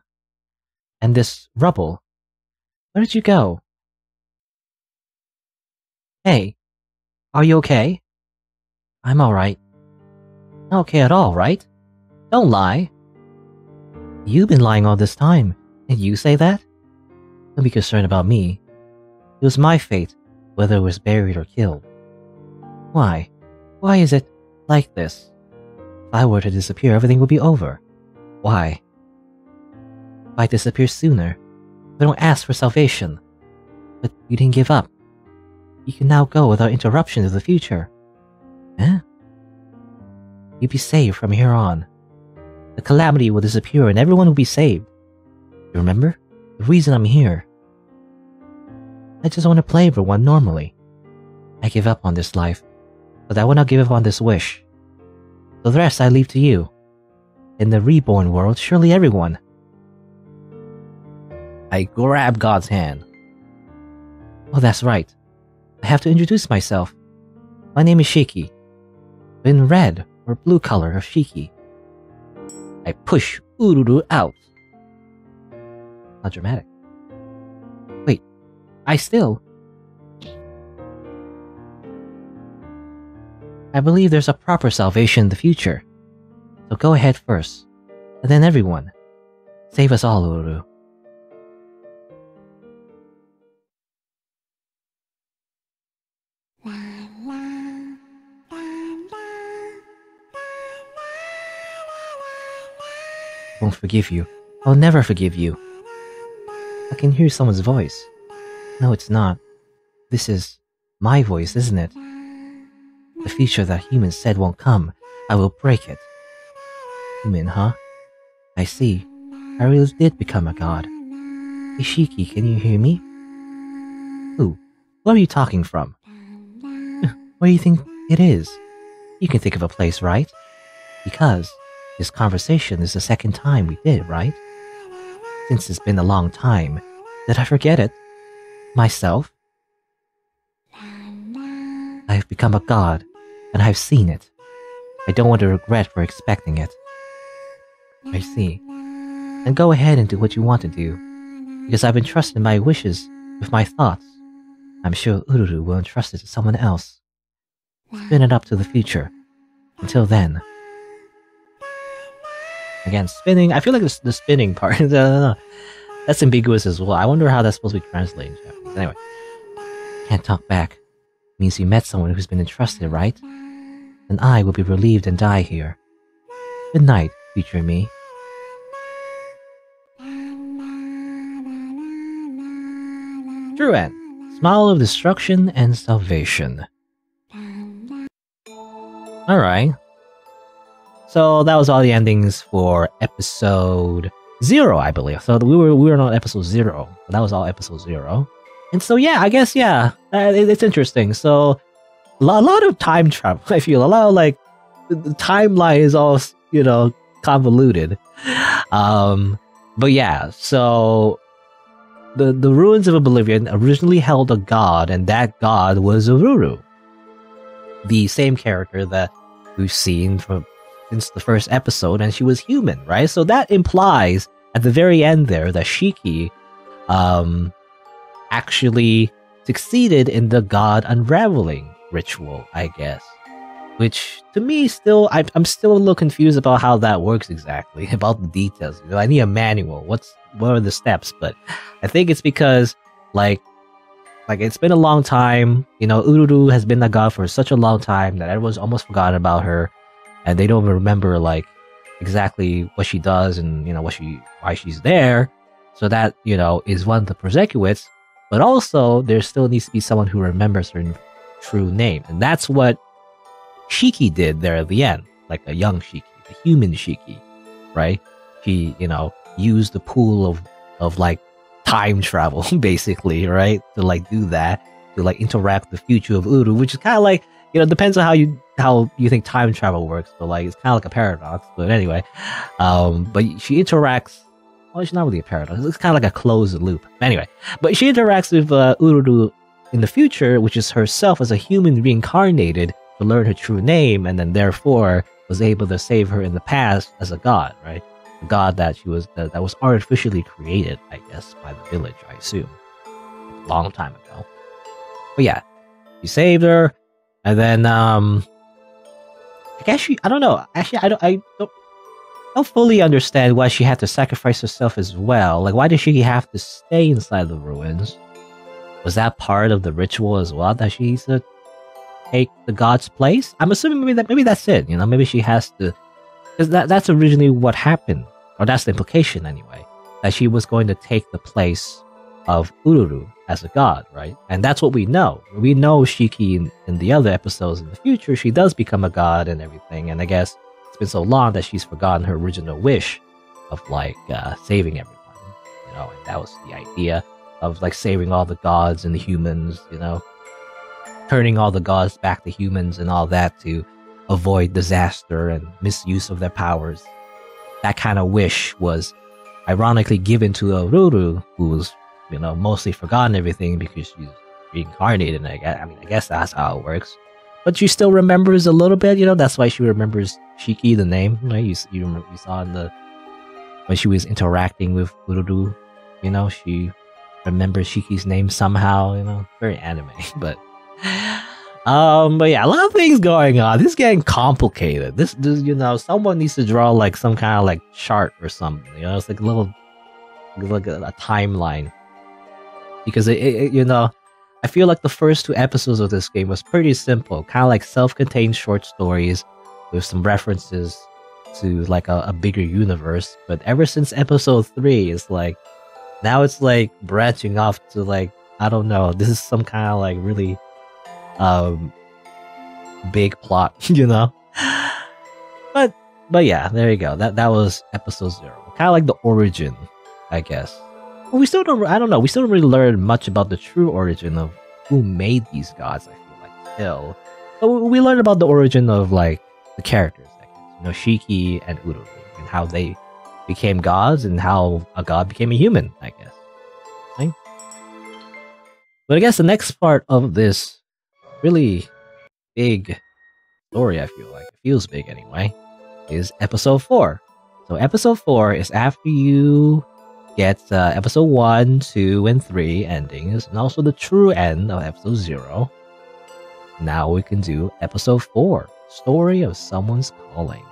And this rubble? Where did you go? Hey, are you okay? I'm alright. Not okay at all, right? Don't lie. You've been lying all this time, and you say that? Don't be concerned about me. It was my fate, whether it was buried or killed. Why? Why is it like this? If I were to disappear, everything would be over. Why? If I disappear sooner, we don't ask for salvation. But you didn't give up. You can now go without interruption to the future. Eh? You'll be saved from here on. The calamity will disappear and everyone will be saved. You remember? The reason I'm here. I just want to play everyone normally. I give up on this life, but I will not give up on this wish. The rest I leave to you. In the reborn world, surely everyone. I grab God's hand. Oh, that's right. I have to introduce myself. My name is Shiki. In red or blue color of Shiki. I push Ururu out. Not dramatic. Wait, I believe there's a proper salvation in the future. So go ahead first, and then everyone. Save us all, Ururu. Won't forgive you. I'll never forgive you. I can hear someone's voice. No, it's not. This is my voice, isn't it? The future that humans said won't come. I will break it. Human, huh? I see. I really did become a god. Hey Shiki, can you hear me? Who? Where are you talking from? Where do you think it is? You can think of a place, right? Because this conversation is the second time we did, right? Since it's been a long time, did I forget it? Myself? I have become a god, and I've seen it. I don't want to regret for expecting it. I see. Then go ahead and do what you want to do, because I've entrusted my wishes with my thoughts. I'm sure Ururu will entrust it to someone else. Spin it up to the future. Until then. Again, spinning. I feel like the spinning part, that's ambiguous as well. I wonder how that's supposed to be translated in Japanese. Anyway. Can't talk back. Means you met someone who's been entrusted, right? And I will be relieved and die here. Good night, future me. True end. Smile of destruction and salvation. Alright. So that was all the endings for episode 0, I believe. So we were on episode 0. That was all episode 0. And so yeah, I guess it's interesting. So a lot of time travel. I feel a lot of like the timeline is all convoluted. But yeah, so the ruins of Oblivion originally held a god, and that god was Ururu, the same character that we've seen since the first episode, and she was human, right? So that implies at the very end there that Shiki actually succeeded in the god unraveling ritual, I guess. Which, to me, I'm still a little confused about how that works exactly, about the details. I need a manual. What are the steps? But I think it's because, like it's been a long time. Ururu has been a god for such a long time that everyone's almost forgotten about her, and they don't remember exactly what she does and why she's there. So that is one of the prerequisites. But also, there still needs to be someone who remembers her true name. And that's what Shiki did there at the end. Like a young Shiki, the human Shiki, right? She, used the pool of time travel, basically, right? To do that, to interact with the future of Ururu, which is kind of depends on how you think time travel works. But it's kind of like a paradox. But anyway, but she interacts. Well, it's not really a paradox. It's kind of like a closed loop. Anyway, but she interacts with Ururu in the future, which is herself as a human reincarnated to learn her true name, and then therefore was able to save her in the past as a god, right? A god that that was artificially created, I guess, by the village, I assume, a long time ago. But yeah, she saved her, and then I guess I don't know. Actually, I don't fully understand why she had to sacrifice herself as well. Why did she have to stay inside the ruins? Was that part of the ritual as well, that she needs to take the god's place? I'm assuming maybe that's it. Maybe she has to, because that's originally what happened, or that's the implication anyway, that she was going to take the place of Ururu as a god, right? And that's what we know. We know Shiki in the other episodes in the future, she does become a god and everything, and I guess it's been so long that she's forgotten her original wish of saving everyone, and that was the idea of saving all the gods and the humans, turning all the gods back to humans and all that to avoid disaster and misuse of their powers. That kind of wish was ironically given to Ururu, who was, mostly forgotten everything because she's reincarnated. And I guess that's how it works. But she still remembers a little bit, that's why she remembers Shiki, the name, right? You saw when she was interacting with Ururu, she remembers Shiki's name somehow, very anime, but yeah, a lot of things going on. This is getting complicated. This someone needs to draw some kind of chart or something, it's a little, a timeline, because I feel like the first 2 episodes of this game was pretty simple, kind of self-contained short stories with some references to a bigger universe. But ever since episode 3, it's now it's branching off to I don't know. This is some kind of like really big plot, you know. But yeah, there you go. That was episode 0. Kind of like the origin, I guess. But we still don't. I don't know. We still don't really learn much about the true origin of who made these gods. I feel like still. But we learned about the origin of like the characters, I guess. You know, Shiki and Ururu, and how they became gods, and how a god became a human, I guess. Right? But I guess the next part of this really big story, I feel like it feels big anyway, is episode 4. So episode 4 is after you get episode 1, 2, and 3 endings, and also the true end of episode 0. Now we can do episode 4, Story of Someone's Calling.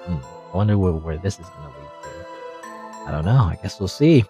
I wonder where this is going to lead to. I don't know. I guess we'll see.